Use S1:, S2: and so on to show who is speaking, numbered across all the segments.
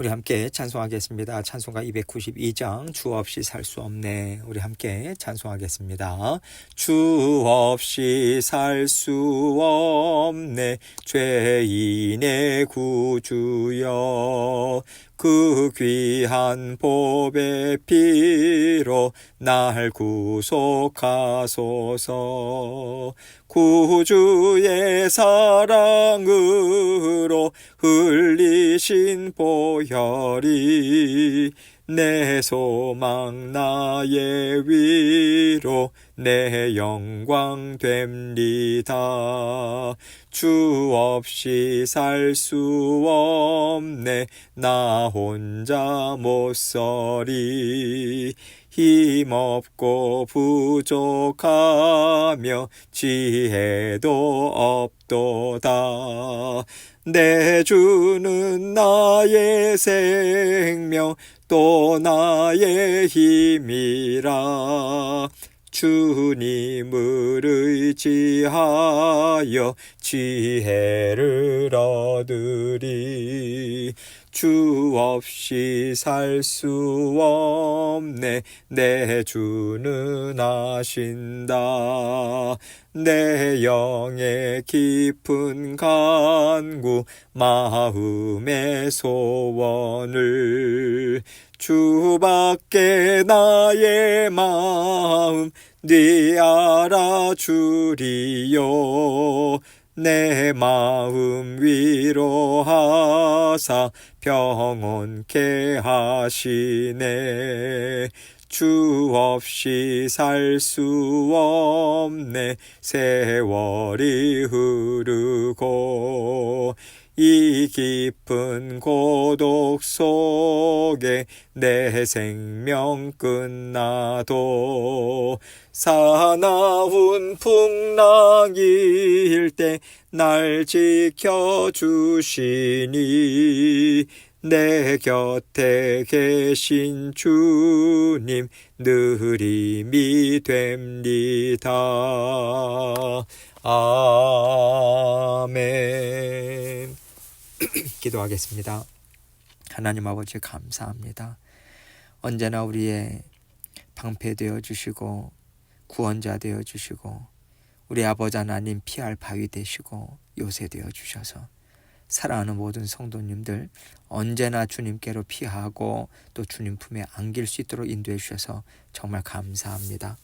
S1: 우리 함께 찬송하겠습니다. 찬송가 292장 주 없이 살 수 없네. 우리 함께 찬송하겠습니다. 주 없이 살 수 없네. 죄인의 구주여. 그 귀한 보배 피로 날 구속하소서. 구주의 사랑으로 흘리신 보혈이 내 소망 나의 위로 내 영광 됩니다. 주 없이 살 수 없네. 나 혼자 못 서리. 힘없고 부족하며 지혜도 없도다. 내 주는 나의 생명 또 나의 힘이라. 주님을 의지하여 지혜를 얻으리. 주 없이 살 수 없네. 내 주는 아신다. 내 영의 깊은 간구 마음의 소원을 주밖에 나의 마음 네 알아주리요. 내 마음 위로하사 평온케 하시네. 주 없이 살 수 없네. 세월이 흐르고 이 깊은 고독 속에 내 생명 끝나도 사나운 풍랑일 때 날 지켜주시니 내 곁에 계신 주님 늘 힘이 됩니다. 아멘. 기도하겠습니다. 하나님 아버지 감사합니다. 언제나 우리의 방패되어 주시고 구원자 되어 주시고 우리 아버지 하나님 피할 바위 되시고 요새 되어 주셔서 사랑하는 모든 성도님들 언제나 주님께로 피하고 또 주님 품에 안길 수 있도록 인도해 주셔서 정말 감사합니다.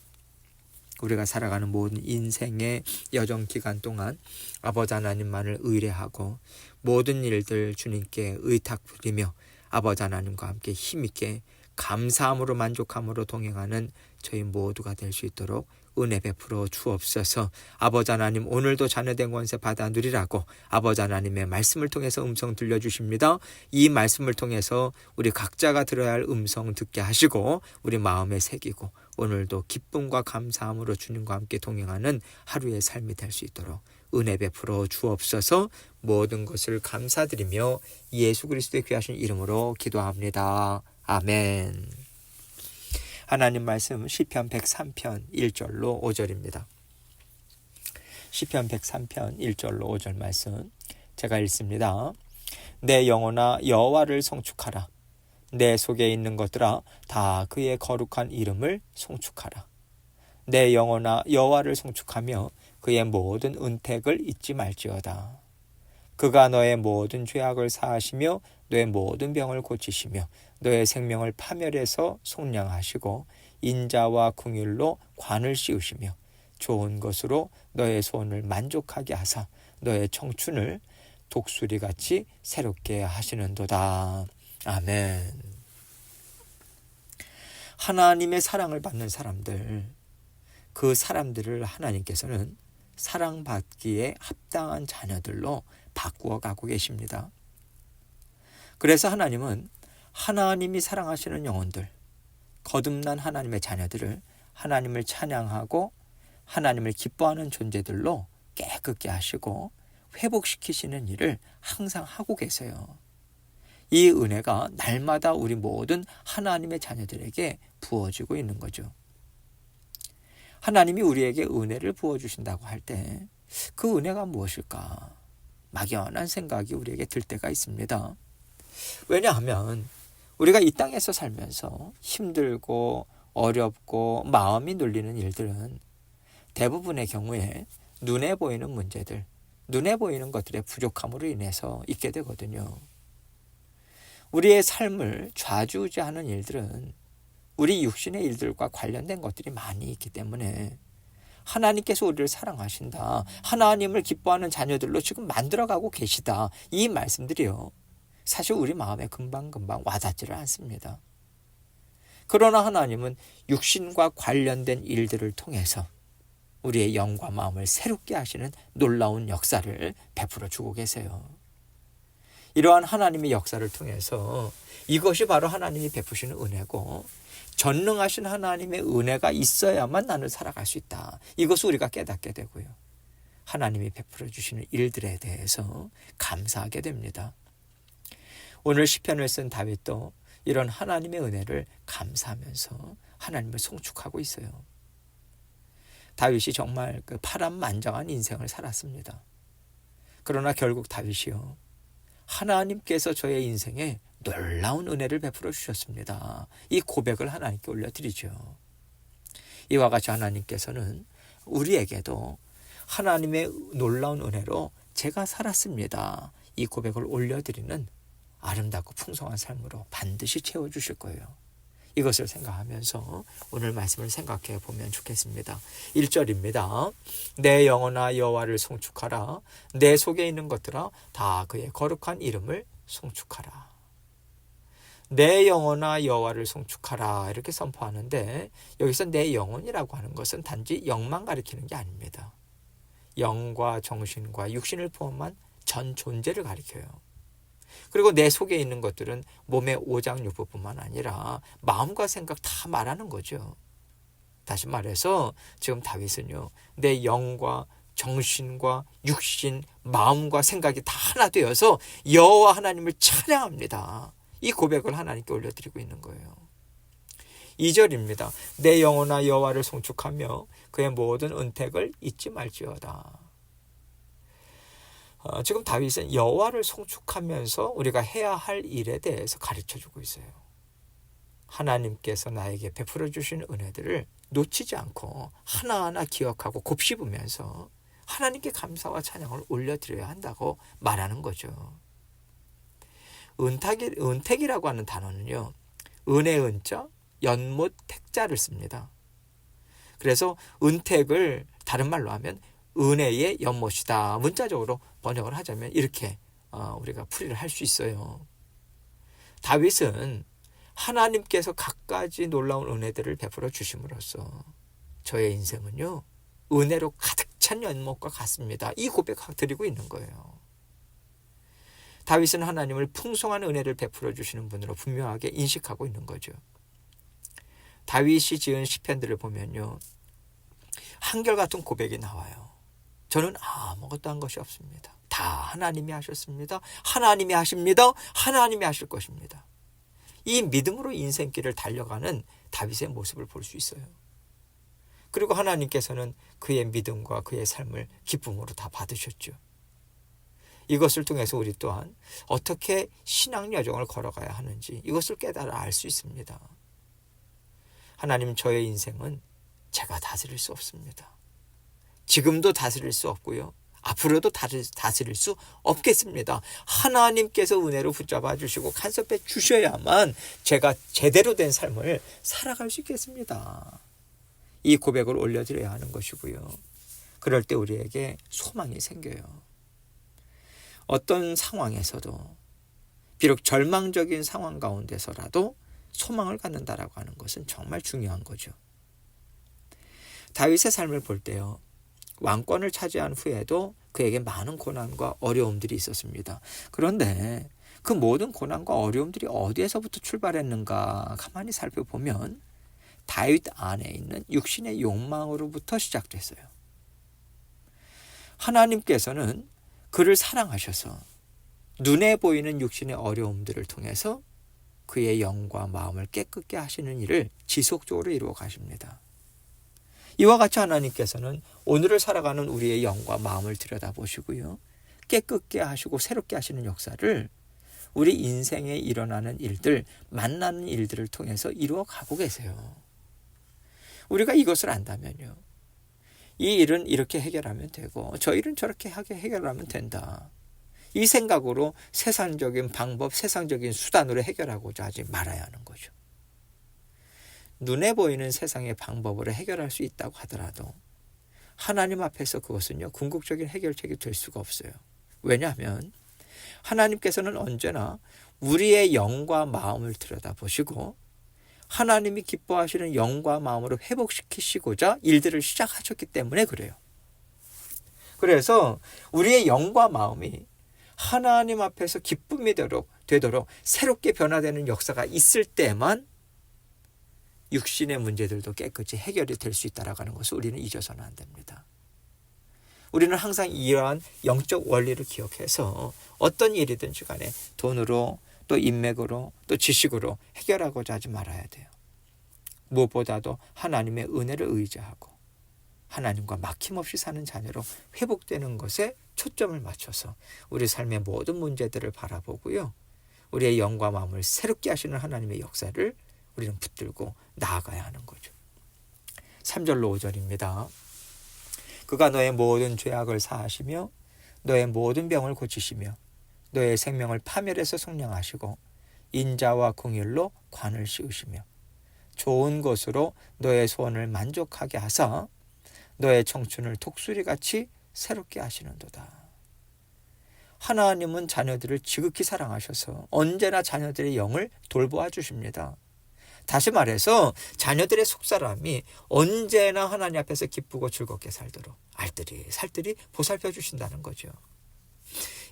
S1: 우리가 살아가는 모든 인생의 여정 기간 동안 아버지 하나님만을 의뢰하고 모든 일들 주님께 의탁드리며 아버지 하나님과 함께 힘있게 감사함으로 만족함으로 동행하는 저희 모두가 될 수 있도록 은혜 베풀어 주옵소서. 아버지 하나님 오늘도 자녀된 권세 받아 누리라고 아버지 하나님의 말씀을 통해서 음성 들려주십니다. 이 말씀을 통해서 우리 각자가 들어야 할 음성 듣게 하시고 우리 마음에 새기고 오늘도 기쁨과 감사함으로 주님과 함께 동행하는 하루의 삶이 될 수 있도록 은혜 베풀어 주옵소서. 모든 것을 감사드리며 예수 그리스도의 귀하신 이름으로 기도합니다. 아멘. 하나님 말씀 시편 103편 1절로 5절입니다. 시편 103편 1절로 5절 말씀 제가 읽습니다. 내 영혼아 여호와를 송축하라. 내 속에 있는 것들아 다 그의 거룩한 이름을 송축하라. 내 영혼아 여호와를 송축하며 그의 모든 은택을 잊지 말지어다. 그가 너의 모든 죄악을 사하시며 너의 모든 병을 고치시며 너의 생명을 파멸해서 속량하시고 인자와 긍휼로 관을 씌우시며 좋은 것으로 너의 소원을 만족하게 하사 너의 청춘을 독수리같이 새롭게 하시는도다. 아멘. 하나님의 사랑을 받는 사람들, 그 사람들을 하나님께서는 사랑받기에 합당한 자녀들로 바꾸어 가고 계십니다. 그래서 하나님은 하나님이 사랑하시는 영혼들, 거듭난 하나님의 자녀들을 하나님을 찬양하고 하나님을 기뻐하는 존재들로 깨끗게 하시고 회복시키시는 일을 항상 하고 계세요. 이 은혜가 날마다 우리 모든 하나님의 자녀들에게 부어지고 있는 거죠. 하나님이 우리에게 은혜를 부어주신다고 할 때 그 은혜가 무엇일까? 막연한 생각이 우리에게 들 때가 있습니다. 왜냐하면 우리가 이 땅에서 살면서 힘들고 어렵고 마음이 눌리는 일들은 대부분의 경우에 눈에 보이는 문제들, 눈에 보이는 것들의 부족함으로 인해서 있게 되거든요. 우리의 삶을 좌지우지하는 일들은 우리 육신의 일들과 관련된 것들이 많이 있기 때문에 하나님께서 우리를 사랑하신다, 하나님을 기뻐하는 자녀들로 지금 만들어가고 계시다, 이 말씀들이요, 사실 우리 마음에 금방금방 와닿지를 않습니다. 그러나 하나님은 육신과 관련된 일들을 통해서 우리의 영과 마음을 새롭게 하시는 놀라운 역사를 베풀어 주고 계세요. 이러한 하나님의 역사를 통해서 이것이 바로 하나님이 베푸시는 은혜고, 전능하신 하나님의 은혜가 있어야만 나는 살아갈 수 있다, 이것을 우리가 깨닫게 되고요, 하나님이 베풀어 주시는 일들에 대해서 감사하게 됩니다. 오늘 시편을 쓴 다윗도 이런 하나님의 은혜를 감사하면서 하나님을 송축하고 있어요. 다윗이 정말 그 파란만장한 인생을 살았습니다. 그러나 결국 다윗이요, 하나님께서 저의 인생에 놀라운 은혜를 베풀어 주셨습니다, 이 고백을 하나님께 올려드리죠. 이와 같이 하나님께서는 우리에게도 하나님의 놀라운 은혜로 제가 살았습니다, 이 고백을 올려드리는 아름답고 풍성한 삶으로 반드시 채워주실 거예요. 이것을 생각하면서 오늘 말씀을 생각해 보면 좋겠습니다. 1절입니다. 내 영혼아 여호와를 송축하라. 내 속에 있는 것들아 다 그의 거룩한 이름을 송축하라. 내 영혼아 여호와를 송축하라, 이렇게 선포하는데, 여기서 내 영혼이라고 하는 것은 단지 영만 가리키는 게 아닙니다. 영과 정신과 육신을 포함한 전 존재를 가리켜요. 그리고 내 속에 있는 것들은 몸의 오장육부뿐만 아니라 마음과 생각 다 말하는 거죠. 다시 말해서 지금 다윗은요, 내 영과 정신과 육신, 마음과 생각이 다 하나 되어서 여호와 하나님을 찬양합니다. 이 고백을 하나님께 올려드리고 있는 거예요. 2절입니다. 내 영혼아 여호와를 송축하며 그의 모든 은택을 잊지 말지어다. 지금 다윗은 여호와를 송축하면서 우리가 해야 할 일에 대해서 가르쳐주고 있어요. 하나님께서 나에게 베풀어 주신 은혜들을 놓치지 않고 하나하나 기억하고 곱씹으면서 하나님께 감사와 찬양을 올려드려야 한다고 말하는 거죠. 은택이라고 하는 단어는요, 은혜 은자, 연못 택자를 씁니다. 그래서 은택을 다른 말로 하면 은혜의 연못이다, 문자적으로 번역을 하자면 이렇게 우리가 풀이를 할 수 있어요. 다윗은 하나님께서 갖가지 놀라운 은혜들을 베풀어 주심으로써 저의 인생은요, 은혜로 가득 찬 연못과 같습니다, 이 고백 드리고 있는 거예요. 다윗은 하나님을 풍성한 은혜를 베풀어 주시는 분으로 분명하게 인식하고 있는 거죠. 다윗이 지은 시편들을 보면요, 한결같은 고백이 나와요. 저는 아무것도 한 것이 없습니다. 다 하나님이 하셨습니다. 하나님이 하십니다. 하나님이 하실 것입니다. 이 믿음으로 인생길을 달려가는 다윗의 모습을 볼 수 있어요. 그리고 하나님께서는 그의 믿음과 그의 삶을 기쁨으로 다 받으셨죠. 이것을 통해서 우리 또한 어떻게 신앙 여정을 걸어가야 하는지 이것을 깨달아 알 수 있습니다. 하나님, 저의 인생은 제가 다스릴 수 없습니다. 지금도 다스릴 수 없고요, 앞으로도 다스릴 수 없겠습니다. 하나님께서 은혜로 붙잡아 주시고 간섭해 주셔야만 제가 제대로 된 삶을 살아갈 수 있겠습니다. 이 고백을 올려드려야 하는 것이고요, 그럴 때 우리에게 소망이 생겨요. 어떤 상황에서도, 비록 절망적인 상황 가운데서라도 소망을 갖는다라고 하는 것은 정말 중요한 거죠. 다윗의 삶을 볼 때요, 왕권을 차지한 후에도 그에게 많은 고난과 어려움들이 있었습니다. 그런데 그 모든 고난과 어려움들이 어디에서부터 출발했는가 가만히 살펴보면 다윗 안에 있는 육신의 욕망으로부터 시작됐어요. 하나님께서는 그를 사랑하셔서 눈에 보이는 육신의 어려움들을 통해서 그의 영과 마음을 깨끗게 하시는 일을 지속적으로 이루어 가십니다. 이와 같이 하나님께서는 오늘을 살아가는 우리의 영과 마음을 들여다보시고요, 깨끗게 하시고 새롭게 하시는 역사를 우리 인생에 일어나는 일들, 만나는 일들을 통해서 이루어 가고 계세요. 우리가 이것을 안다면요, 이 일은 이렇게 해결하면 되고 저 일은 저렇게 하게 해결하면 된다, 이 생각으로 세상적인 방법, 세상적인 수단으로 해결하고자 하지 말아야 하는 거죠. 눈에 보이는 세상의 방법으로 해결할 수 있다고 하더라도 하나님 앞에서 그것은요, 궁극적인 해결책이 될 수가 없어요. 왜냐하면 하나님께서는 언제나 우리의 영과 마음을 들여다보시고 하나님이 기뻐하시는 영과 마음으로 회복시키시고자 일들을 시작하셨기 때문에 그래요. 그래서 우리의 영과 마음이 하나님 앞에서 기쁨이 되도록 새롭게 변화되는 역사가 있을 때만 육신의 문제들도 깨끗이 해결이 될 수 있다라고 하는 것을 우리는 잊어서는 안 됩니다. 우리는 항상 이러한 영적 원리를 기억해서 어떤 일이든지 간에 돈으로 또 인맥으로 또 지식으로 해결하고자 하지 말아야 돼요. 무엇보다도 하나님의 은혜를 의지하고 하나님과 막힘없이 사는 자녀로 회복되는 것에 초점을 맞춰서 우리 삶의 모든 문제들을 바라보고요, 우리의 영과 마음을 새롭게 하시는 하나님의 역사를 우리는 붙들고 나아가야 하는 거죠. 3절로 5절입니다. 그가 너의 모든 죄악을 사하시며 너의 모든 병을 고치시며 너의 생명을 파멸해서 속량하시고 인자와 공의로 관을 씌우시며 좋은 것으로 너의 소원을 만족하게 하사 너의 청춘을 독수리같이 새롭게 하시는도다. 하나님은 자녀들을 지극히 사랑하셔서 언제나 자녀들의 영을 돌보아 주십니다. 다시 말해서 자녀들의 속사람이 언제나 하나님 앞에서 기쁘고 즐겁게 살도록 알뜰히 살뜰히 보살펴 주신다는 거죠.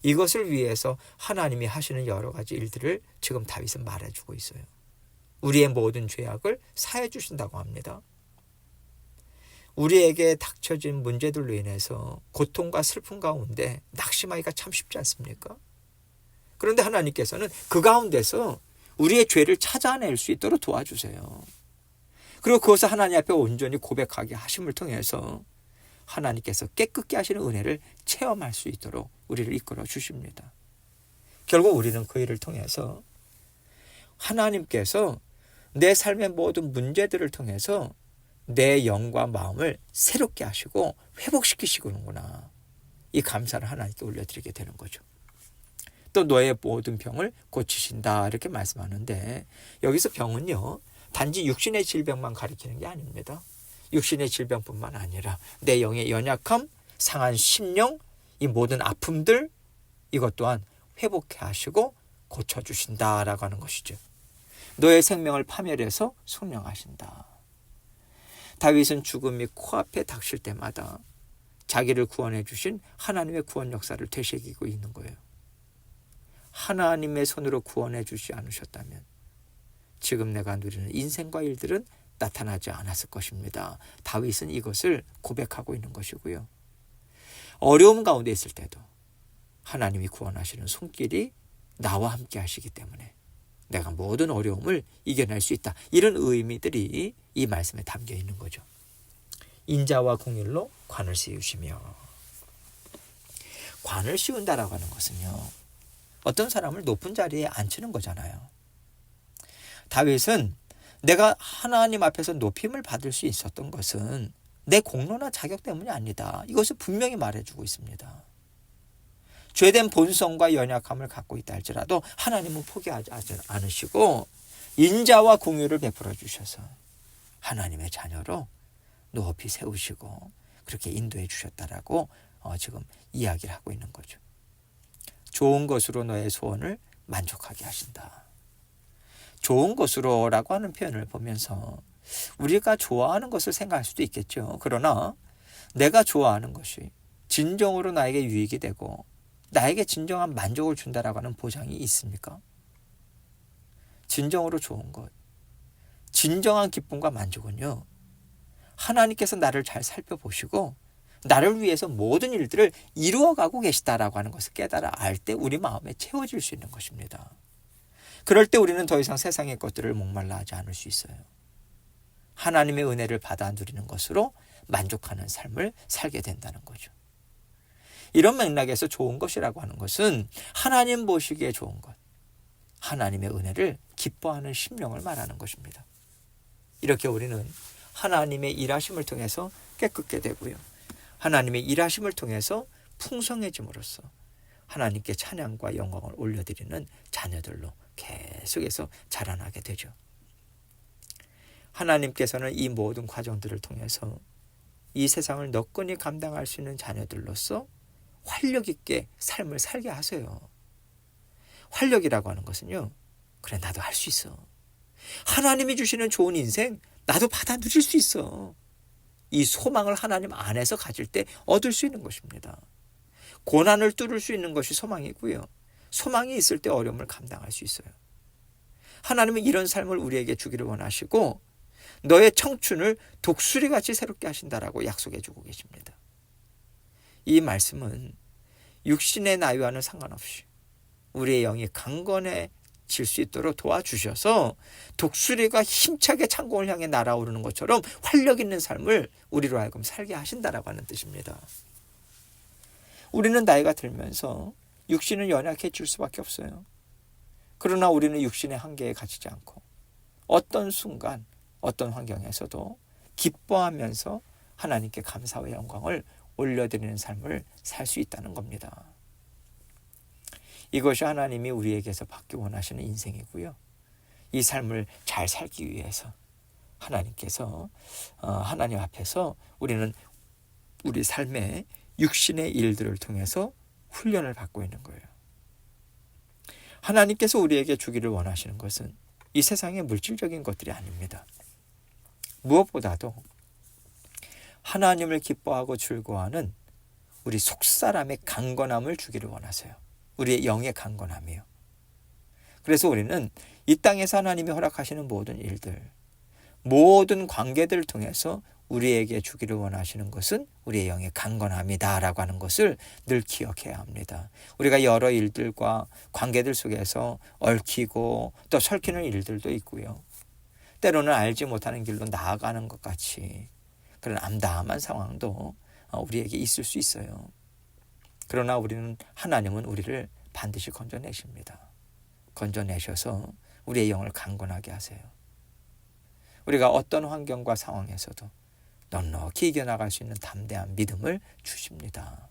S1: 이것을 위해서 하나님이 하시는 여러 가지 일들을 지금 다윗은 말해주고 있어요. 우리의 모든 죄악을 사해 주신다고 합니다. 우리에게 닥쳐진 문제들로 인해서 고통과 슬픔 가운데 낙심하기가 참 쉽지 않습니까? 그런데 하나님께서는 그 가운데서 우리의 죄를 찾아낼 수 있도록 도와주세요. 그리고 그것을 하나님 앞에 온전히 고백하게 하심을 통해서 하나님께서 깨끗게 하시는 은혜를 체험할 수 있도록 우리를 이끌어 주십니다. 결국 우리는 그 일을 통해서 하나님께서 내 삶의 모든 문제들을 통해서 내 영과 마음을 새롭게 하시고 회복시키시는구나, 이 감사를 하나님께 올려드리게 되는 거죠. 또 너의 모든 병을 고치신다 이렇게 말씀하는데, 여기서 병은요 단지 육신의 질병만 가리키는 게 아닙니다. 육신의 질병뿐만 아니라 내 영의 연약함, 상한 심령, 이 모든 아픔들, 이것 또한 회복해 하시고 고쳐주신다라고 하는 것이죠. 너의 생명을 파멸해서 속량하신다. 다윗은 죽음이 코앞에 닥칠 때마다 자기를 구원해 주신 하나님의 구원 역사를 되새기고 있는 거예요. 하나님의 손으로 구원해 주지 않으셨다면 지금 내가 누리는 인생과 일들은 나타나지 않았을 것입니다. 다윗은 이것을 고백하고 있는 것이고요. 어려움 가운데 있을 때도 하나님이 구원하시는 손길이 나와 함께 하시기 때문에 내가 모든 어려움을 이겨낼 수 있다. 이런 의미들이 이 말씀에 담겨 있는 거죠. 인자와 공의로 관을 씌우시며, 관을 씌운다라고 하는 것은요, 어떤 사람을 높은 자리에 앉히는 거잖아요. 다윗은 내가 하나님 앞에서 높임을 받을 수 있었던 것은 내 공로나 자격 때문이 아니다. 이것을 분명히 말해주고 있습니다. 죄된 본성과 연약함을 갖고 있다 할지라도 하나님은 포기하지 않으시고 인자와 공의를 베풀어 주셔서 하나님의 자녀로 높이 세우시고 그렇게 인도해 주셨다라고 지금 이야기를 하고 있는 거죠. 좋은 것으로 너의 소원을 만족하게 하신다. 좋은 것으로라고 하는 표현을 보면서 우리가 좋아하는 것을 생각할 수도 있겠죠. 그러나 내가 좋아하는 것이 진정으로 나에게 유익이 되고 나에게 진정한 만족을 준다라고 하는 보장이 있습니까? 진정으로 좋은 것, 진정한 기쁨과 만족은요, 하나님께서 나를 잘 살펴보시고 나를 위해서 모든 일들을 이루어가고 계시다라고 하는 것을 깨달아 알 때 우리 마음에 채워질 수 있는 것입니다. 그럴 때 우리는 더 이상 세상의 것들을 목말라 하지 않을 수 있어요. 하나님의 은혜를 받아 누리는 것으로 만족하는 삶을 살게 된다는 거죠. 이런 맥락에서 좋은 것이라고 하는 것은 하나님 보시기에 좋은 것, 하나님의 은혜를 기뻐하는 심령을 말하는 것입니다. 이렇게 우리는 하나님의 일하심을 통해서 깨끗게 되고요. 하나님의 일하심을 통해서 풍성해짐으로써 하나님께 찬양과 영광을 올려드리는 자녀들로 계속해서 자라나게 되죠. 하나님께서는 이 모든 과정들을 통해서 이 세상을 너끈히 감당할 수 있는 자녀들로서 활력 있게 삶을 살게 하세요. 활력이라고 하는 것은요, 그래 나도 할 수 있어. 하나님이 주시는 좋은 인생 나도 받아 누릴 수 있어. 이 소망을 하나님 안에서 가질 때 얻을 수 있는 것입니다. 고난을 뚫을 수 있는 것이 소망이고요. 소망이 있을 때 어려움을 감당할 수 있어요. 하나님은 이런 삶을 우리에게 주기를 원하시고 너의 청춘을 독수리같이 새롭게 하신다라고 약속해 주고 계십니다. 이 말씀은 육신의 나이와는 상관없이 우리의 영이 강건해질 수 있도록 도와주셔서 독수리가 힘차게 창공을 향해 날아오르는 것처럼 활력 있는 삶을 우리로 하여금 살게 하신다라고 하는 뜻입니다. 우리는 나이가 들면서 육신은 연약해질 수밖에 없어요. 그러나 우리는 육신의 한계에 갇히지 않고 어떤 순간 어떤 환경에서도 기뻐하면서 하나님께 감사와 영광을 올려드리는 삶을 살 수 있다는 겁니다. 이것이 하나님이 우리에게서 받기 원하시는 인생이고요. 이 삶을 잘 살기 위해서 하나님께서 하나님 앞에서 우리는 우리 삶의 육신의 일들을 통해서 훈련을 받고 있는 거예요. 하나님께서 우리에게 주기를 원하시는 것은 이 세상의 물질적인 것들이 아닙니다. 무엇보다도 하나님을 기뻐하고 즐거워하는 우리 속사람의 강건함을 주기를 원하세요. 우리의 영의 강건함이요. 그래서 우리는 이 땅에서 하나님이 허락하시는 모든 일들, 모든 관계들을 통해서 우리에게 주기를 원하시는 것은 우리의 영의 강건함이다라고 하는 것을 늘 기억해야 합니다. 우리가 여러 일들과 관계들 속에서 얽히고 또 설키는 일들도 있고요. 때로는 알지 못하는 길로 나아가는 것 같이 그런 암담한 상황도 우리에게 있을 수 있어요. 그러나 하나님은 우리를 반드시 건져내십니다. 건져내셔서 우리의 영을 강건하게 하세요. 우리가 어떤 환경과 상황에서도 넉넉히 이겨나갈 수 있는 담대한 믿음을 주십니다.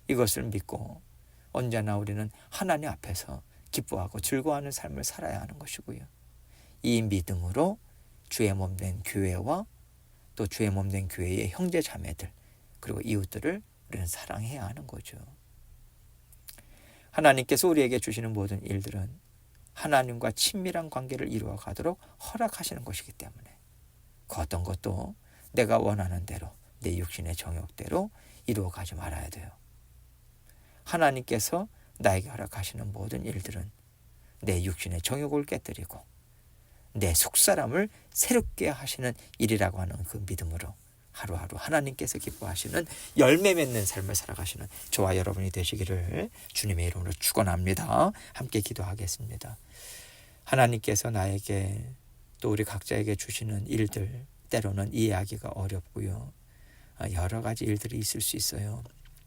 S1: 이것을 믿고 언제나 우리는 하나님 앞에서 기뻐하고 즐거워하는 삶을 살아야 하는 것이고요. 이 믿음으로 주의 몸된 교회와 또 주의 몸된 교회의 형제 자매들 그리고 이웃들을 우리는 사랑해야 하는 거죠. 하나님께서 우리에게 주시는 모든 일들은 하나님과 친밀한 관계를 이루어 가도록 허락하시는 것이기 때문에 그 어떤 것도 내가 원하는 대로 내 육신의 정욕대로 이루어 가지 말아야 돼요. 하나님께서 나에게 허락하시는 모든 일들은 내 육신의 정욕을 깨뜨리고 내 속사람을 새롭게 하시는 일이라고 하는 그 믿음으로 하루하루 하나님께서 기뻐하시는 열매 맺는 삶을 살아가시는 저와 여러분이 되시기를 주님의 이름으로 축원합니다. 함께 기도하겠습니다. 하나님께서 나에게 또 우리 각자에게 주시는 일들 때로는 이해하기가 어렵고요. 여러 가지 일들이 있을 수 있어요.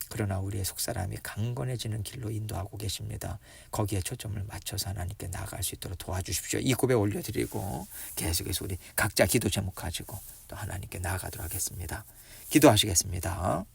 S1: 그러나 우리의 속사람이 강건해지는 길로 인도하고 계십니다. 거기에 초점을 맞춰서 하나님께 나아갈 수 있도록 도와주십시오. 이 고백 올려드리고 계속해서 우리 각자 기도 제목 가지고 또 하나님께 나아가도록 하겠습니다. 기도하시겠습니다.